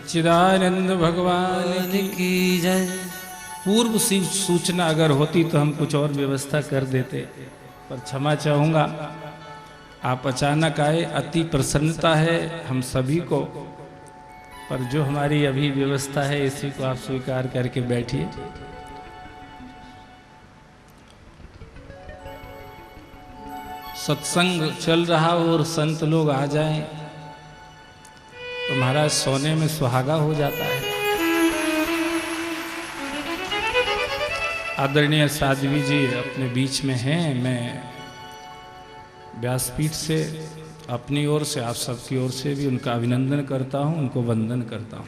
सच्चिदानंद भगवान की जय। पूर्व सूचना अगर होती तो हम कुछ और व्यवस्था कर देते, पर क्षमा चाहूँगा, आप अचानक आए, अति प्रसन्नता है हम सभी को, पर जो हमारी अभी व्यवस्था है इसी को आप स्वीकार करके बैठिए। सत्संग चल रहा हो और संत लोग आ जाएं तो महाराज सोने में सुहागा हो जाता है। आदरणीय साध्वी जी अपने बीच में हैं। मैं व्यासपीठ से अपनी ओर से आप सबकी ओर से भी उनका अभिनंदन करता हूं, उनको वंदन करता हूं।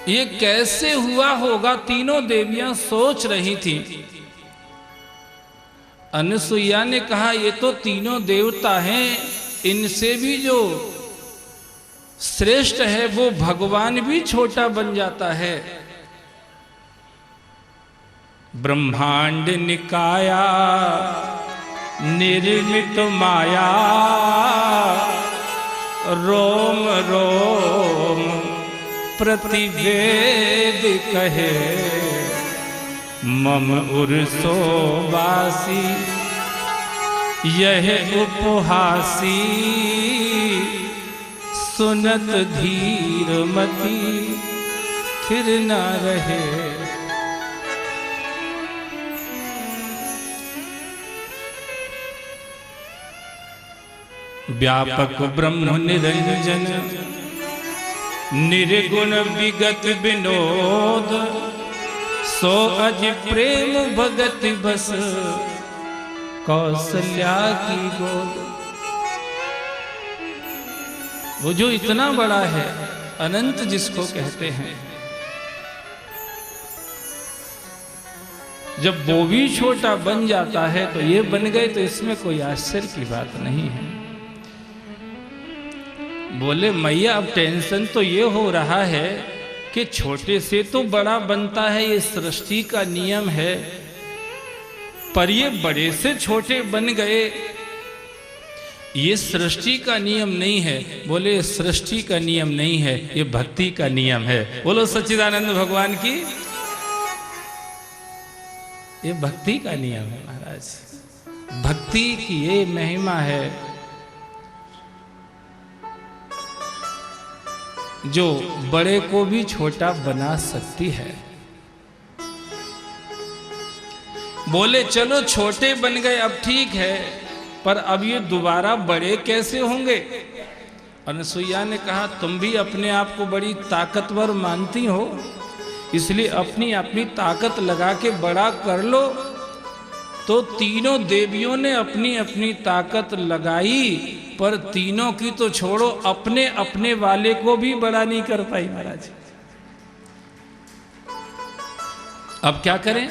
ये कैसे हुआ होगा, तीनों देवियां सोच रही थी। अनुसुईया ने कहा ये तो तीनों देवता हैं, इनसे भी जो श्रेष्ठ है वो भगवान भी छोटा बन जाता है। ब्रह्मांड निकाया निर्मित माया, रोम रोम प्रतिवेद कहे, मम उर्सो वासी यह उपहासी, सुनत धीर मती फिर न रहे। व्यापक ब्रह्म निरंजन, निर्गुण विगत विनोद, सो अज प्रेम भगत बस कौशल्या की गोद। वो जो इतना बड़ा है, अनंत जिसको कहते हैं, जब वो भी छोटा बन जाता है तो ये बन गए, तो इसमें कोई आश्चर्य की बात नहीं है। बोले मैया अब टेंशन तो ये हो रहा है कि छोटे से तो बड़ा बनता है, ये सृष्टि का नियम है, पर ये बड़े से छोटे बन गए, ये सृष्टि का नियम नहीं है। बोले सृष्टि का नियम नहीं है, ये भक्ति का नियम है। बोलो सच्चिदानंद भगवान की, ये भक्ति का नियम है महाराज। भक्ति की ये महिमा है जो बड़े को भी छोटा बना सकती है। बोले चलो छोटे बन गए अब ठीक है, पर अब ये दोबारा बड़े कैसे होंगे? अनुसुईया ने कहा तुम भी अपने आप को बड़ी ताकतवर मानती हो, इसलिए अपनी अपनी ताकत लगा के बड़ा कर लो। तो तीनों देवियों ने अपनी अपनी ताकत लगाई, पर तीनों की तो छोड़ो, अपने अपने वाले को भी बड़ा नहीं कर पाई महाराज। अब क्या करें?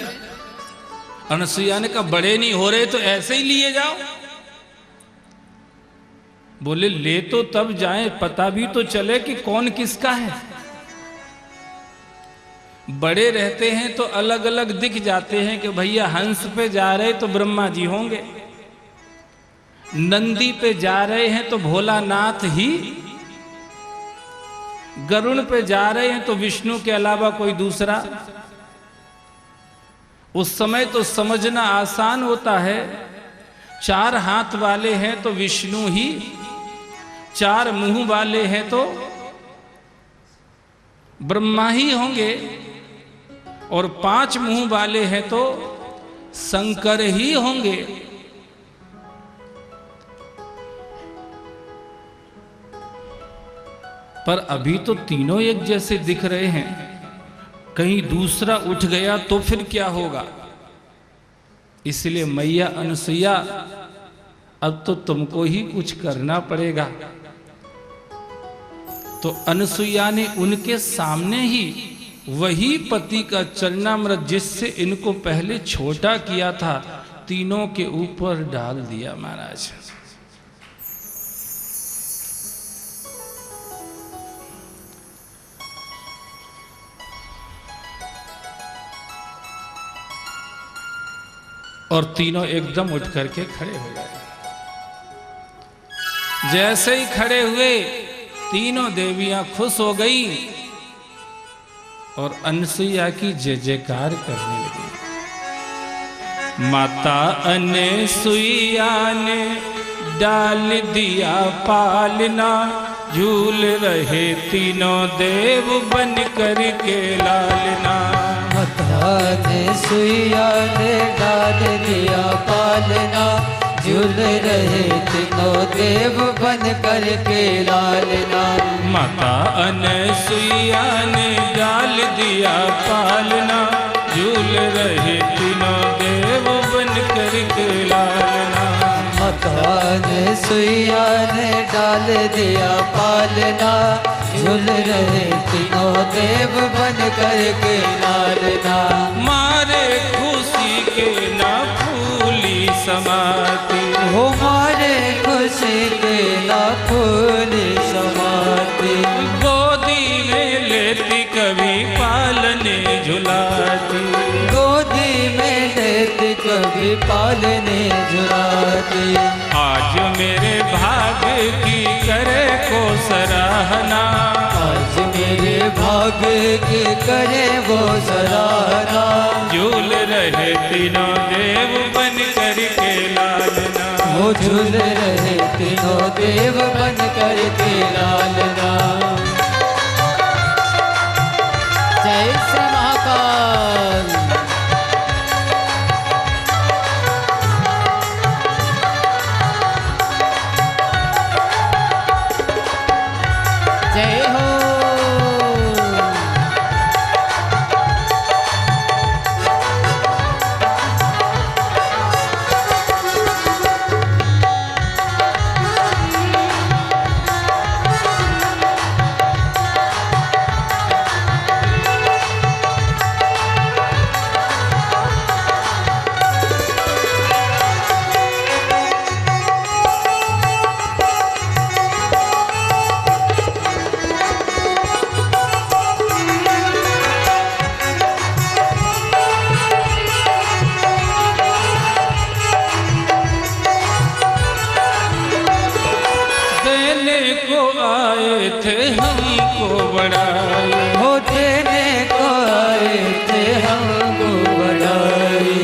अनुसुईया ने कहा बड़े नहीं हो रहे तो ऐसे ही लिए जाओ। बोले ले तो तब जाएं, पता भी तो चले कि कौन किसका है। बड़े रहते हैं तो अलग अलग दिख जाते हैं कि भैया हंस पे जा रहे तो ब्रह्मा जी होंगे, नंदी पे जा रहे हैं तो भोलानाथ ही, गरुड़ पे जा रहे हैं तो विष्णु के अलावा कोई दूसरा। उस समय तो समझना आसान होता है, चार हाथ वाले हैं तो विष्णु ही, चार मुंह वाले हैं तो ब्रह्मा ही होंगे, और पांच मुंह वाले हैं तो शंकर ही होंगे। पर अभी तो तीनों एक जैसे दिख रहे हैं, कहीं दूसरा उठ गया तो फिर क्या होगा? इसलिए मैया अनुसुईया अब तो तुमको ही कुछ करना पड़ेगा। तो अनुसुईया ने उनके सामने ही वही पति का चरणामृत जिससे इनको पहले छोटा किया था, तीनों के ऊपर डाल दिया महाराज। और तीनों एकदम उठ करके खड़े हो गए। जैसे ही खड़े हुए तीनों देवियां खुश हो गई और अनसुईया की जय जयकार करने लगी। माता अनसुईया ने डाल दिया पालना, झूल रहे तीनों देव बन कर के लालना। माता अनसुईया ने डाल दिया पालना, झूल रहे तीनों देव बन कर के लालना। माता अनसुईया ने डाल दिया पालना, झूल रहे तीनों देव बन कर के लालना। माता अनसुईया ने डाल दिया पालना, झूल रहे तीनों देव बन कर के लालना। मारे खुशी के ना फूली समाती, हो मारे खुशी के ना फूली समाती। गोदी में लेती कभी पालने झुलाती, गोदी में लेती कभी पालने झुलाती। आज मेरे भाग्य की करे को सराहना, आज मेरे भाग्य की करे वो सराहना। झूल रहे तीनों देव बन कर के लालना। वो झूल रहे तीनों देव बन कर के लालना। जय श्री महाकाल। जय हो। आए थे हमको बड़ाई, हो देने को आए थे हमको बड़ाई।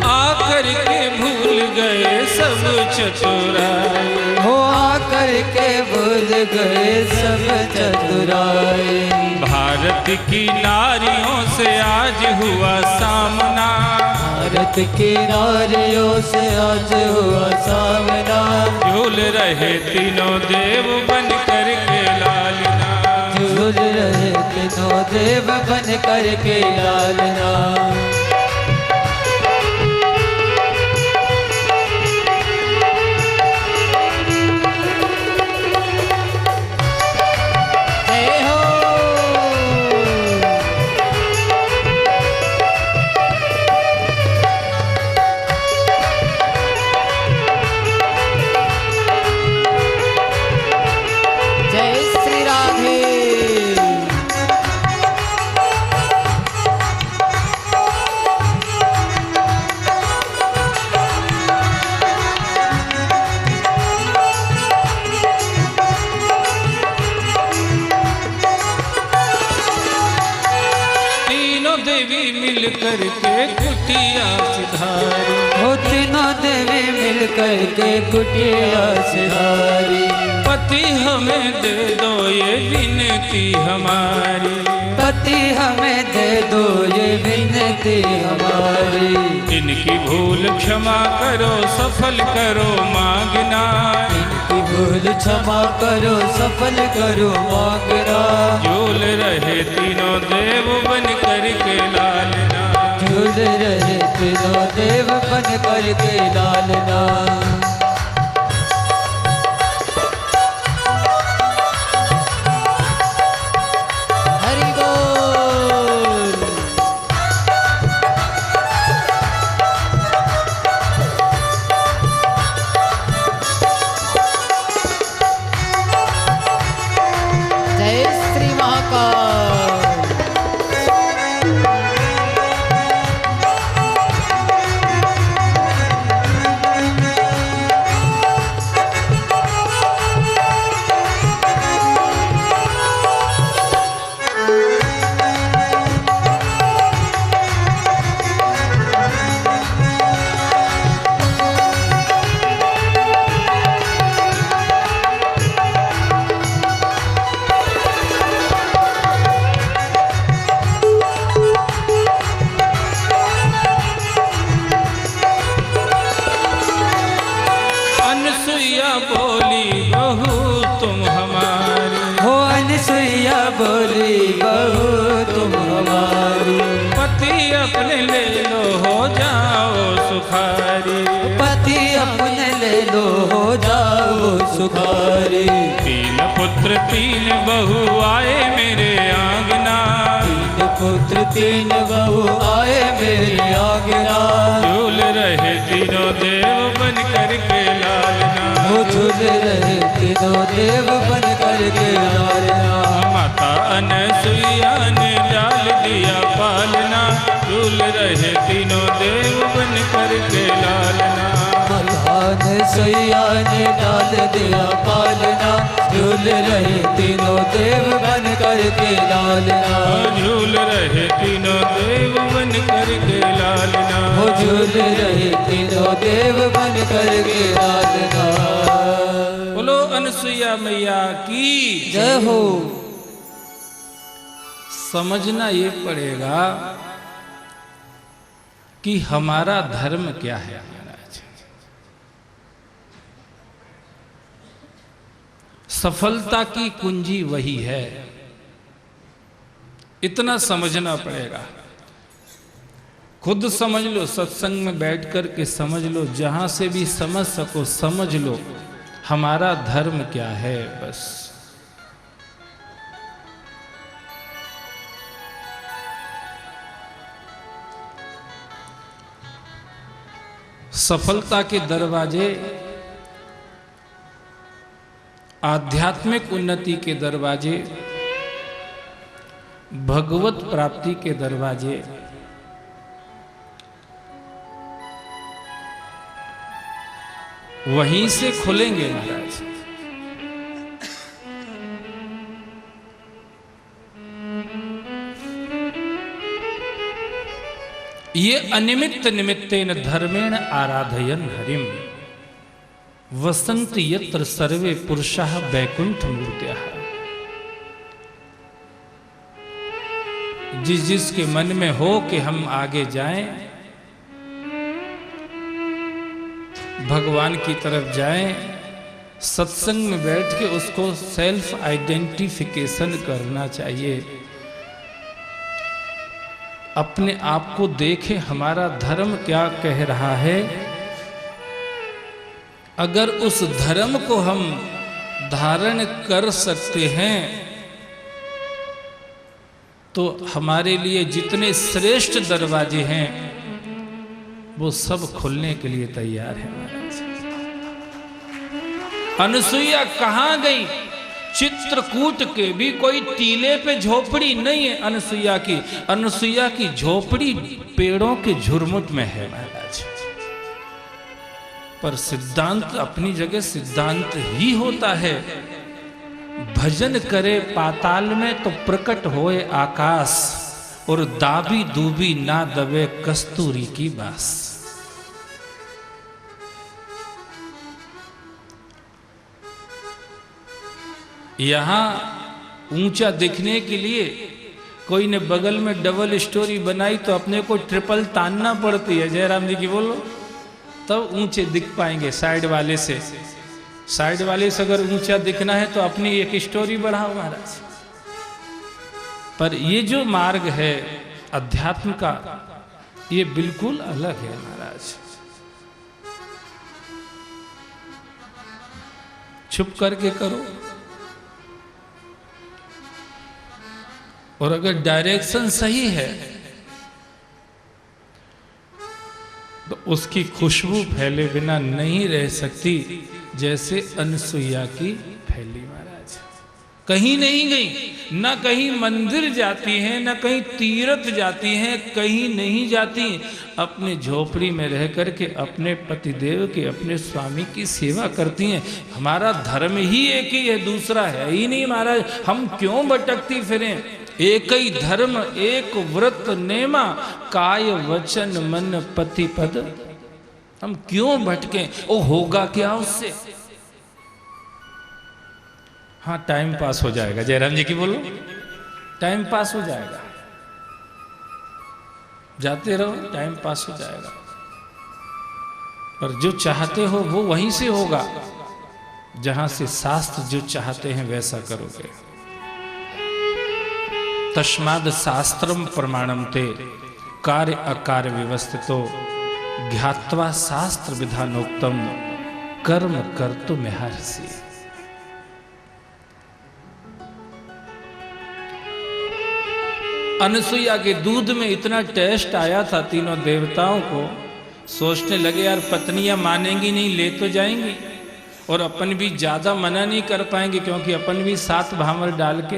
आकर के भूल गए सब चतुराई, हो आकर के भूल गए सब चतुराई। भारत की नारियों से आज हुआ सामना, भारत की नारियों से आज हुआ सामना। झूल रहे तीनों देव बन कर के लालना, झूल रहे तीनों देव बन कर के लालना। देवी मिल कर के कुटिया सिधारी, हो तीनों देवी मिल कर के कुटिया सिधारी। पति हमें दे दो ये विनती हमारी, पति हमें दे दो ये विनती हमारी। इनकी भूल क्षमा करो सफल करो मांगना, इनकी भूल क्षमा करो सफल करो मांगना। झूल रहे तीनों देव बन कर के लालना, झूल रहे तीनों देव बन कर के लालना। हरि बोल। जय श्री महाकाल। जाओ सुखारी। 3 पुत्र 3 बहू आए मेरे आंगना, 3 पुत्र 3 बहू आए मेरे आंगना। झूल रहे तीनों देव बन करके लालना, वो झूल रहे तीनों देव बन करके लालना। माता अनसुईया ने डाल दिया पालना, झूल रहे तीनों देव बन करके लालना। अनसुईया ने डाल दिया पालना, झूल रहे तीनों देव बन करके लालना। झूल रहे तीनों देव बन करके लालना, वो झूल रहे तीनों देव बन करके लालना। बोलो अनसुईया मैया की जय हो। समझना ये पड़ेगा कि हमारा धर्म क्या है महाराज। सफलता की कुंजी वही है, इतना समझना पड़ेगा। खुद समझ लो, सत्संग में बैठ कर के समझ लो, जहां से भी समझ सको समझ लो हमारा धर्म क्या है। बस सफलता के दरवाजे, आध्यात्मिक उन्नति के दरवाजे, भगवत प्राप्ति के दरवाजे वहीं से खुलेंगे महाराज। ये अनिमित्त निमित्तेन धर्मेण आराधयन हरिम वसंत यत्र सर्वे पुरुषाः वैकुंठ मूर्त्याः। जिस जिसके मन में हो कि हम आगे जाएं, भगवान की तरफ जाएं, सत्संग में बैठ के उसको सेल्फ आइडेंटिफिकेशन करना चाहिए। अपने आप को देखें, हमारा धर्म क्या कह रहा है। अगर उस धर्म को हम धारण कर सकते हैं तो हमारे लिए जितने श्रेष्ठ दरवाजे हैं वो सब खुलने के लिए तैयार है महाराज। अनसुईया कहां गई? चित्रकूट के भी कोई टीले पे झोपड़ी नहीं है अनसुईया की। अनसुईया की झोपड़ी पेड़ों के झुरमुट में है महाराज। पर सिद्धांत अपनी जगह सिद्धांत ही होता है। भजन करे पाताल में तो प्रकट होए आकाश, और दाबी दूबी ना दबे कस्तूरी की बास। यहां ऊंचा दिखने के लिए कोई ने बगल में डबल स्टोरी बनाई तो अपने को ट्रिपल तानना पड़ती है। जयराम जी की बोलो, तब ऊंचे दिख पाएंगे। साइड वाले से अगर ऊंचा दिखना है तो अपनी एक स्टोरी बढ़ाओ महाराज। पर ये जो मार्ग है अध्यात्म का, ये बिल्कुल अलग है महाराज। छुप करके करो, और अगर डायरेक्शन सही है तो उसकी खुशबू फैले बिना नहीं रह सकती, जैसे अनसुईया की फैली महाराज। कहीं नहीं गई, ना कहीं मंदिर जाती हैं, ना कहीं तीर्थ जाती हैं, कहीं नहीं जाती। अपने झोपड़ी में रह करके अपने पतिदेव के, अपने स्वामी की सेवा करती हैं। हमारा धर्म ही एक ही है, दूसरा है ही नहीं महाराज। हम क्यों भटकती फिरें? एक ही धर्म, एक व्रत नेमा, काय वचन मन पति पद। हम क्यों भटके? ओ होगा क्या उससे? हाँ, टाइम पास हो जाएगा। जयराम जी की बोलो, टाइम पास हो जाएगा। जाते रहो, टाइम पास हो जाएगा। पर जो चाहते हो वो वहीं से होगा जहां से शास्त्र जो चाहते हैं वैसा करोगे। तस्माद् शास्त्रम प्रमाणम ते कार्य अकार्य व्यवस्थितो ज्ञात्वा शास्त्र विधानोक्तम कर्म कर तो महर्षि। अनसुईया के दूध में इतना टेस्ट आया था, तीनों देवताओं को सोचने लगे यार पत्नियां मानेंगी नहीं, ले तो जाएंगी और अपन भी ज्यादा मना नहीं कर पाएंगे, क्योंकि अपन भी 7 भांवर डाल के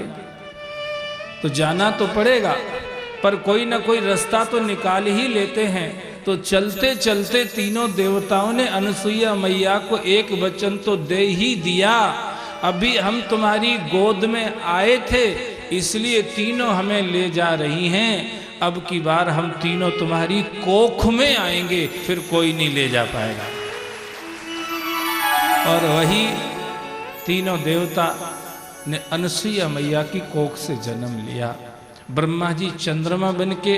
तो जाना तो पड़ेगा, पर कोई ना कोई रास्ता तो निकाल ही लेते हैं। तो चलते चलते तीनों देवताओं ने अनसुईया मैया को एक वचन तो दे ही दिया, अभी हम तुम्हारी गोद में आए थे इसलिए तीनों हमें ले जा रही हैं, अब की बार हम तीनों तुम्हारी कोख में आएंगे, फिर कोई नहीं ले जा पाएगा। और वही तीनों देवता ने अनसुईया मैया की कोख से जन्म लिया। ब्रह्मा जी चंद्रमा बन के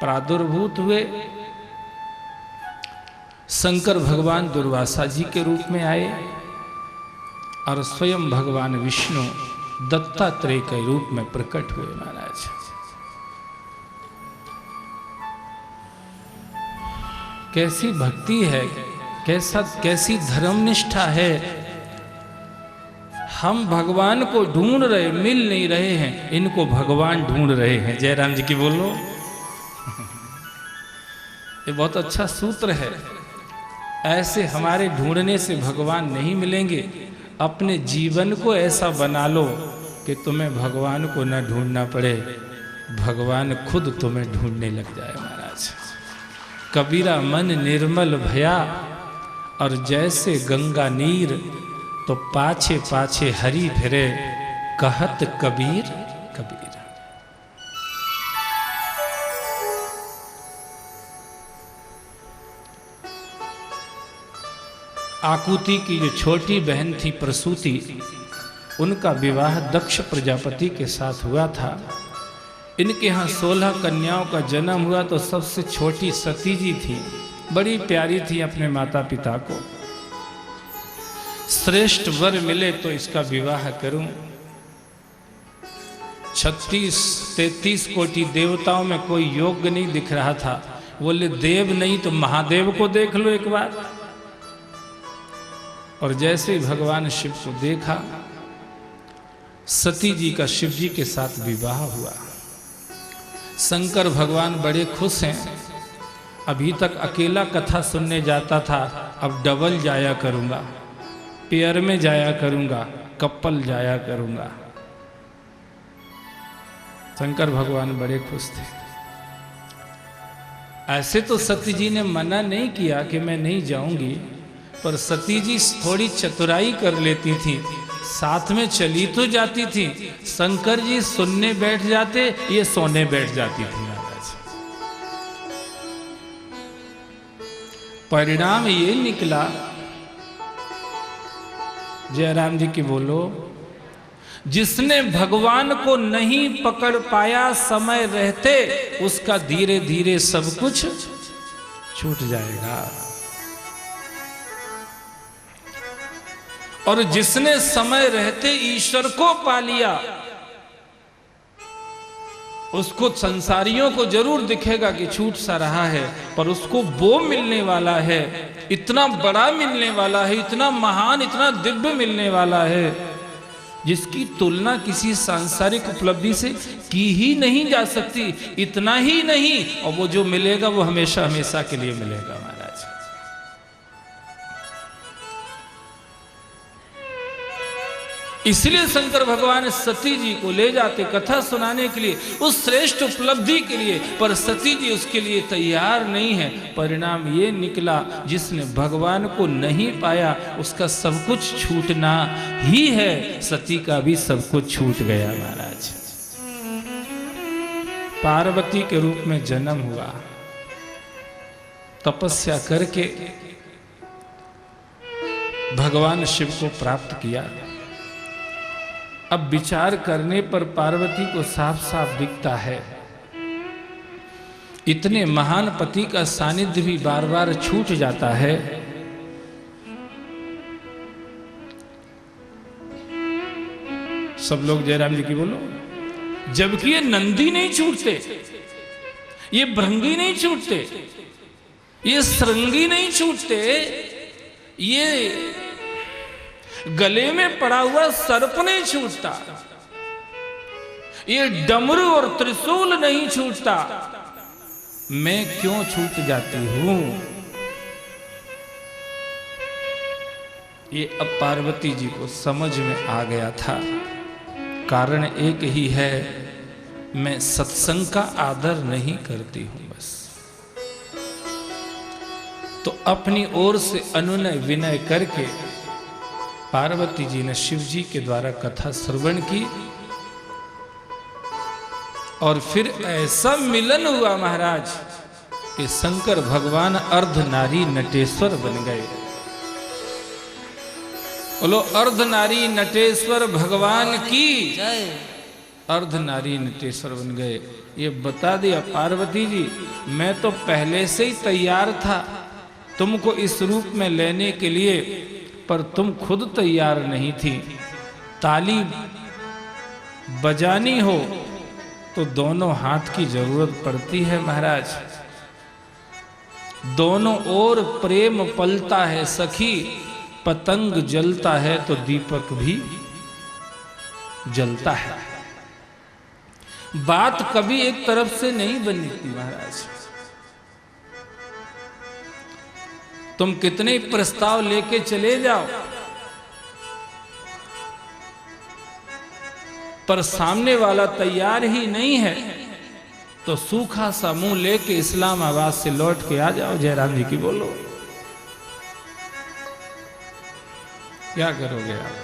प्रादुर्भूत हुए, शंकर भगवान दुर्वासा जी के रूप में आए और स्वयं भगवान विष्णु दत्तात्रेय के रूप में प्रकट हुए। महाराज कैसी भक्ति है, कैसी धर्मनिष्ठा है। हम भगवान को ढूंढ रहे, मिल नहीं रहे हैं, इनको भगवान ढूंढ रहे हैं। जयराम जी की बोलो। ये बहुत अच्छा सूत्र है। ऐसे हमारे ढूंढने से भगवान नहीं मिलेंगे। अपने जीवन को ऐसा बना लो कि तुम्हें भगवान को न ढूंढना पड़े, भगवान खुद तुम्हें ढूंढने लग जाए। महाराज कबीरा मन निर्मल भया और जैसे गंगा नीर, तो पाछे पाछे हरि फिरे कहत कबीर कबीर। आकुति की जो छोटी बहन थी प्रसूति, उनका विवाह दक्ष प्रजापति के साथ हुआ था। इनके यहाँ 16 कन्याओं का जन्म हुआ, तो सबसे छोटी सती जी थी, बड़ी प्यारी थी अपने माता पिता को। श्रेष्ठ वर मिले तो इसका विवाह करूं। 36-33 कोटि देवताओं में कोई योग्य नहीं दिख रहा था। बोले देव नहीं तो महादेव को देख लो एक बार। और जैसे ही भगवान शिव को देखा, सती जी का शिव जी के साथ विवाह हुआ। शंकर भगवान बड़े खुश हैं। अभी तक अकेला कथा सुनने जाता था, अब डबल जाया करूंगा, पेयर में जाया करूंगा, कपल जाया करूंगा। शंकर भगवान बड़े खुश थे। ऐसे तो सती जी ने मना नहीं किया कि मैं नहीं जाऊंगी, पर सती जी थोड़ी चतुराई कर लेती थी, साथ में चली तो जाती थी। शंकर जी सुनने बैठ जाते, ये सोने बैठ जाती थी। महाराज परिणाम ये निकला, जयराम जी की बोलो, जिसने भगवान को नहीं पकड़ पाया समय रहते, उसका धीरे धीरे सब कुछ छूट जाएगा। और जिसने समय रहते ईश्वर को पा लिया, उसको संसारियों को जरूर दिखेगा कि छूट सा रहा है, पर उसको वो मिलने वाला है, इतना बड़ा मिलने वाला है, इतना महान, इतना दिव्य मिलने वाला है, जिसकी तुलना किसी सांसारिक उपलब्धि से की ही नहीं जा सकती। इतना ही नहीं, और वो जो मिलेगा वो हमेशा हमेशा के लिए मिलेगा। महाराज इसलिए शंकर भगवान सती जी को ले जाते कथा सुनाने के लिए, उस श्रेष्ठ उपलब्धि के लिए, पर सती जी उसके लिए तैयार नहीं है। परिणाम ये निकला, जिसने भगवान को नहीं पाया उसका सब कुछ छूटना ही है। सती का भी सब कुछ छूट गया। महाराज पार्वती के रूप में जन्म हुआ, तपस्या करके भगवान शिव को प्राप्त किया। अब विचार करने पर पार्वती को साफ साफ दिखता है, इतने महान पति का सानिध्य भी बार बार छूट जाता है। सब लोग जयराम जी की बोलो। जबकि ये नंदी नहीं छूटते, ये भृंगी नहीं छूटते, ये श्रृंगी नहीं छूटते, ये गले में पड़ा हुआ सर्प नहीं छूटता, ये डमरू और त्रिशूल नहीं छूटता, मैं क्यों छूट जाती हूं? ये अब पार्वती जी को समझ में आ गया था। कारण एक ही है, मैं सत्संग का आदर नहीं करती हूं बस। तो अपनी ओर से अनुनय विनय करके पार्वती जी ने शिव जी के द्वारा कथा श्रवण की और फिर ऐसा मिलन हुआ महाराज कि शंकर भगवान अर्ध नारी नटेश्वर बन गए। बोलो अर्ध नारी नटेश्वर भगवान की जय। अर्ध नारी नटेश्वर बन गए। ये बता दिया पार्वती जी, मैं तो पहले से ही तैयार था तुमको इस रूप में लेने के लिए, पर तुम खुद तैयार नहीं थी। ताली बजानी हो तो दोनों हाथ की जरूरत पड़ती है महाराज। दोनों ओर प्रेम पलता है सखी, पतंग जलता है तो दीपक भी जलता है। बात कभी एक तरफ से नहीं बनी थी महाराज। तुम कितने प्रस्ताव लेके चले जाओ, पर सामने वाला तैयार ही नहीं है तो सूखा सा मुंह लेके इस्लामाबाद से लौट के आ जाओ। जयराम जी की बोलो, क्या करोगे आप?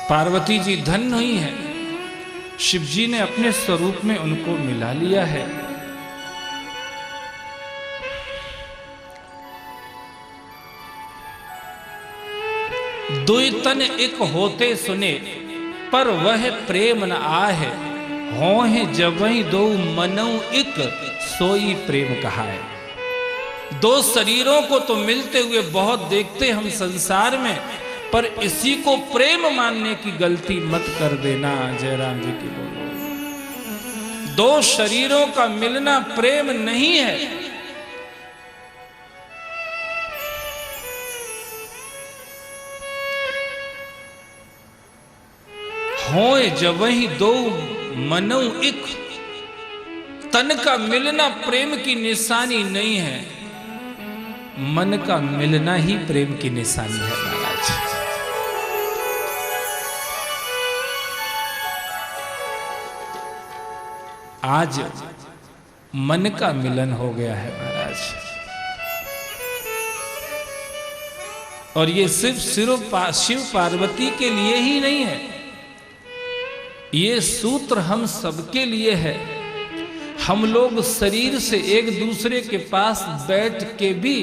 पार्वती जी धन्य हुई है, शिव जी ने अपने स्वरूप में उनको मिला लिया है। दुई तन एक होते सुने, पर वह प्रेम न आहे, हों जबहि दो मनऊ एक, सोई प्रेम कहा है। दो शरीरों को तो मिलते हुए बहुत देखते हम संसार में, पर इसी को प्रेम मानने की गलती मत कर देना। जयराम जी की बोलो, दो शरीरों का मिलना प्रेम नहीं है। होए जबहि दो मनऊ एक, तन का मिलना प्रेम की निशानी नहीं है, मन का मिलना ही प्रेम की निशानी है महाराज। आज मन का मिलन हो गया है महाराज, और ये सिर्फ शिव पार्वती के लिए ही नहीं है, ये सूत्र हम सबके लिए है। हम लोग शरीर से एक दूसरे के पास बैठ के भी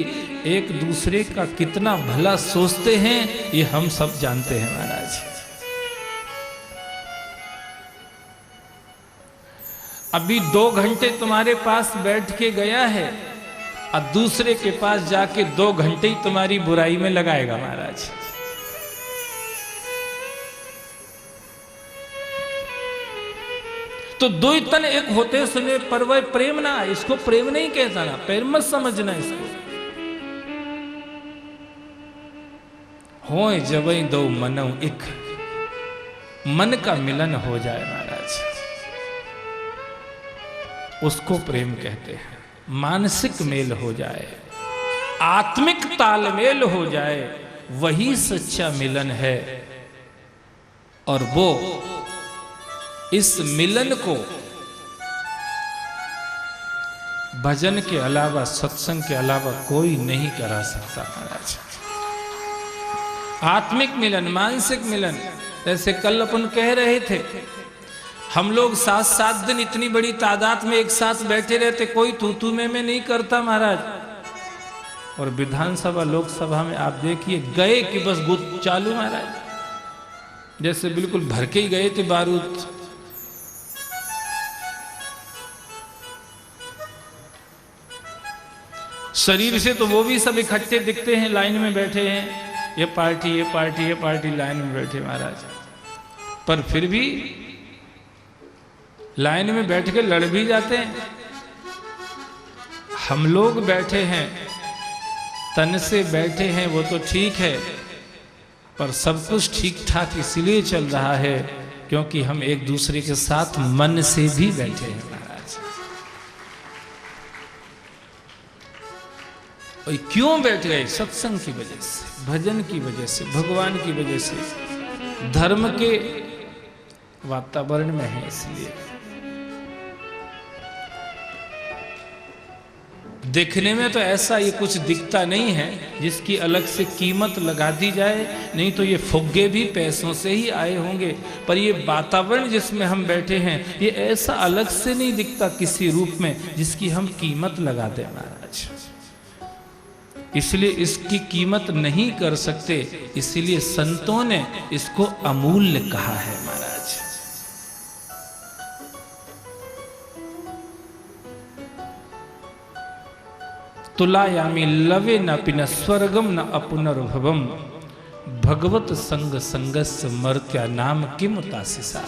एक दूसरे का कितना भला सोचते हैं, ये हम सब जानते हैं महाराज। अभी 2 घंटे तुम्हारे पास बैठ के गया है और दूसरे के पास जाके 2 घंटे ही तुम्हारी बुराई में लगाएगा महाराज। तो दो तन एक होते सुने, पर वह प्रेम ना, इसको प्रेम नहीं कहता ना, प्रेम मत समझना इसको। होए जबहि दो मनऊ एक, मन का मिलन हो जाए महाराज, उसको प्रेम कहते हैं। मानसिक मेल हो जाए, आत्मिक तालमेल हो जाए, वही सच्चा मिलन है। और वो इस मिलन को भजन के अलावा, सत्संग के अलावा कोई नहीं करा सकता महाराज। आत्मिक मिलन, मानसिक मिलन, जैसे कल अपन कह रहे थे, हम लोग 7-7 दिन इतनी बड़ी तादाद में एक साथ बैठे रहते, कोई तू में नहीं करता महाराज। और विधानसभा लोकसभा में आप देखिए, गए कि बस गुट चालू महाराज, जैसे बिल्कुल भर के ही गए थे बारूद। शरीर से तो वो भी सब इकट्ठे दिखते हैं, लाइन में बैठे हैं, ये पार्टी ये पार्टी ये पार्टी, लाइन में बैठे महाराज। पर फिर भी लाइन में बैठ के लड़ भी जाते हैं। हम लोग बैठे हैं, तन से बैठे हैं, वो तो ठीक है, पर सब कुछ ठीक ठाक इसलिए चल रहा है क्योंकि हम एक दूसरे के साथ मन से भी बैठे हैं महाराज। और क्यों बैठ गए? सत्संग की वजह से, भजन की वजह से, भगवान की वजह से, धर्म के वातावरण में है इसलिए। देखने में तो ऐसा ये कुछ दिखता नहीं है जिसकी अलग से कीमत लगा दी जाए, नहीं तो ये फुग्गे भी पैसों से ही आए होंगे, पर ये वातावरण जिसमें हम बैठे हैं ये ऐसा अलग से नहीं दिखता किसी रूप में जिसकी हम कीमत लगा दें महाराज। इसलिए इसकी कीमत नहीं कर सकते, इसलिए संतों ने इसको अमूल्य कहा है महाराज। तुलायामी लवे न पिन स्वर्गम न अपुनर्भवम भगवत संग संगस्य मर्त्या नाम किम तासिसा।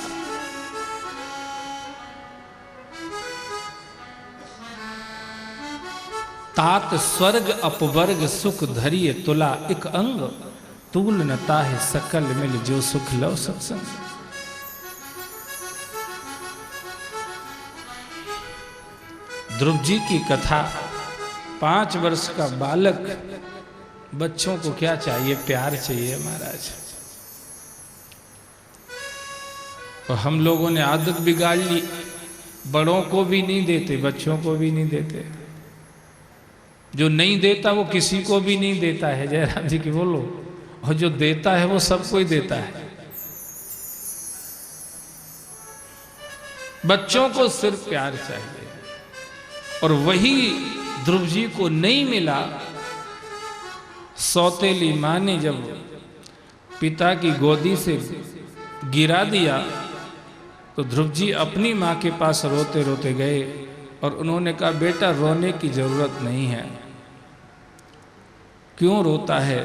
तात स्वर्ग अपवर्ग सुख धरिय तुला एक अंग तूल न ताहे सकल मिल जो सुख लव सत्संग। ध्रुव जी की कथा, 5 वर्ष का बालक, बच्चों को क्या चाहिए? प्यार चाहिए महाराज। और हम लोगों ने आदत बिगाड़ ली, बड़ों को भी नहीं देते, बच्चों को भी नहीं देते। जो नहीं देता वो किसी को भी नहीं देता है, जयराम जी की बोलो, और जो देता है वो सबको ही देता है। बच्चों को सिर्फ प्यार चाहिए, और वही ध्रुव जी को नहीं मिला। सौतेली मां ने जब पिता की गोदी से गिरा दिया तो ध्रुव जी अपनी मां के पास रोते रोते गए और उन्होंने कहा, बेटा रोने की जरूरत नहीं है। क्यों रोता है?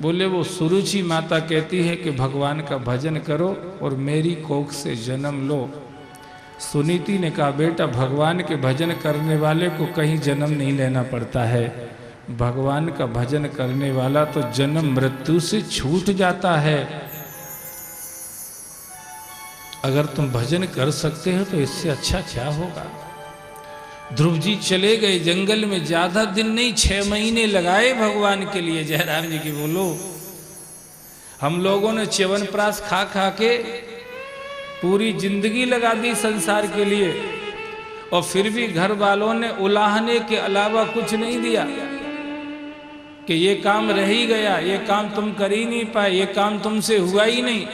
बोले, वो सुरुचि माता कहती है कि भगवान का भजन करो और मेरी कोख से जन्म लो। सुनीति ने कहा, बेटा भगवान के भजन करने वाले को कहीं जन्म नहीं लेना पड़ता है, भगवान का भजन करने वाला तो जन्म मृत्यु से छूट जाता है। अगर तुम भजन कर सकते हो तो इससे अच्छा क्या होगा। ध्रुव जी चले गए जंगल में, ज्यादा दिन नहीं, 6 महीने लगाए भगवान के लिए। जयराम जी की बोलो, हम लोगों ने च्यवनप्राश खा खा के पूरी जिंदगी लगा दी संसार के लिए, और फिर भी घर वालों ने उलाहने के अलावा कुछ नहीं दिया कि ये काम रह ही गया, ये काम तुम कर ही नहीं पाए, ये काम तुमसे हुआ ही नहीं,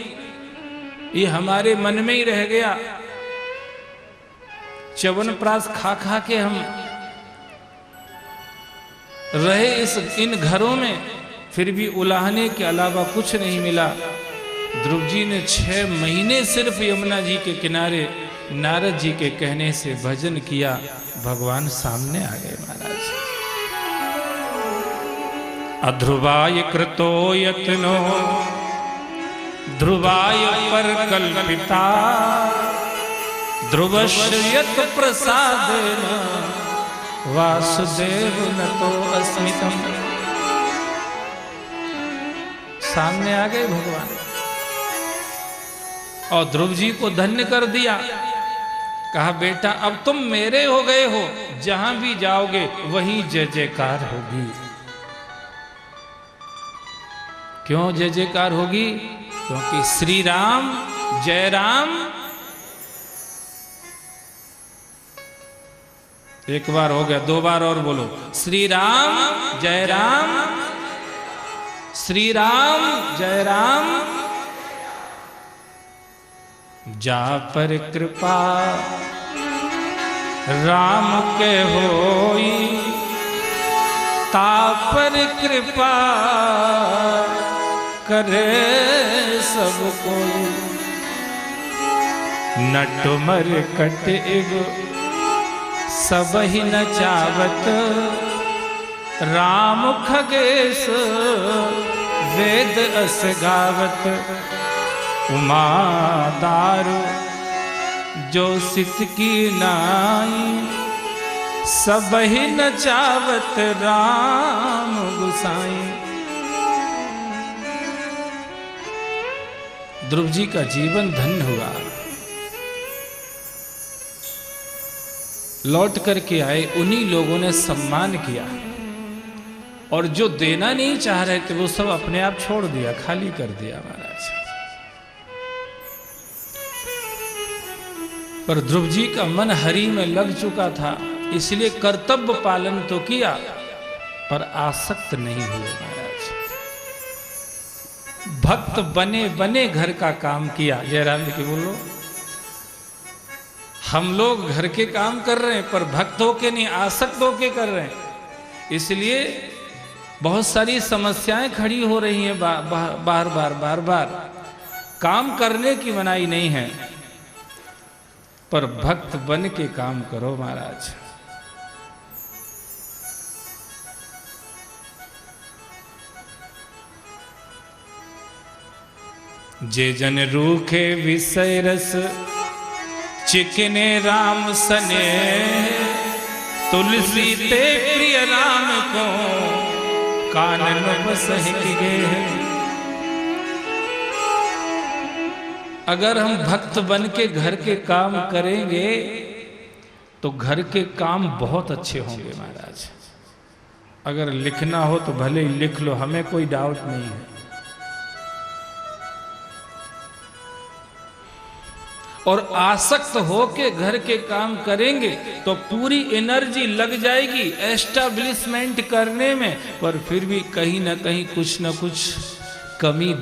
ये हमारे मन में ही रह गया। च्यवनप्राश खा खा के हम रहे इन घरों में, फिर भी उलाहने के अलावा कुछ नहीं मिला। ध्रुव जी ने 6 महीने सिर्फ यमुना जी के किनारे नारद जी के कहने से भजन किया, भगवान सामने आ गए महाराज। अध्रुवाय कृतो यत्नो ध्रुवाय पर कल्पिता ध्रुवस्य यत् प्रसादेन वासुदेव नतो अस्मितम्। सामने आ गए भगवान और ध्रुव जी को धन्य कर दिया। कहा, बेटा अब तुम मेरे हो गए हो, जहां भी जाओगे वहीं जय जयकार होगी। क्यों जय जयकार होगी? क्योंकि श्री राम जय राम। एक बार हो गया, 2 बार और बोलो, श्री राम जय राम, श्री राम जय राम। जा पर कृपा राम के होई, ता पर कृपा करे सब कोई। नट मर कट एगो सब ही न चावत, राम खगेश वेद अस गावत। उमा दारू जो सित की नाई, सबहि नचावत राम गुसाई। ध्रुव जी का जीवन धन्य हुआ। लौट करके आए, उन्हीं लोगों ने सम्मान किया, और जो देना नहीं चाह रहे थे वो सब अपने आप छोड़ दिया, खाली कर दिया महाराज। पर ध्रुव जी का मन हरि में लग चुका था, इसलिए कर्तव्य पालन तो किया पर आसक्त नहीं हुए महाराज। भक्त बने बने घर का काम किया। जयराम जी की बोलो, हम लोग घर के काम कर रहे हैं पर भक्त होके नहीं, आसक्त होके कर रहे हैं। इसलिए बहुत सारी समस्याएं खड़ी हो रही हैं बार बार। काम करने की मनाही नहीं है, पर भक्त बन के काम करो महाराज। जे जन रूखे विषय रस, चिकने राम सने, तुलसी ते प्रिय राम को कानन बसहि गे। अगर हम भक्त बन के घर के काम करेंगे तो घर के काम बहुत अच्छे होंगे महाराज। अगर लिखना हो तो भले ही लिख लो, हमें कोई डाउट नहीं है। और आसक्त होके घर के काम करेंगे तो पूरी एनर्जी लग जाएगी एस्टैब्लिशमेंट करने में, पर फिर भी कहीं ना कहीं कुछ ना कुछ कमी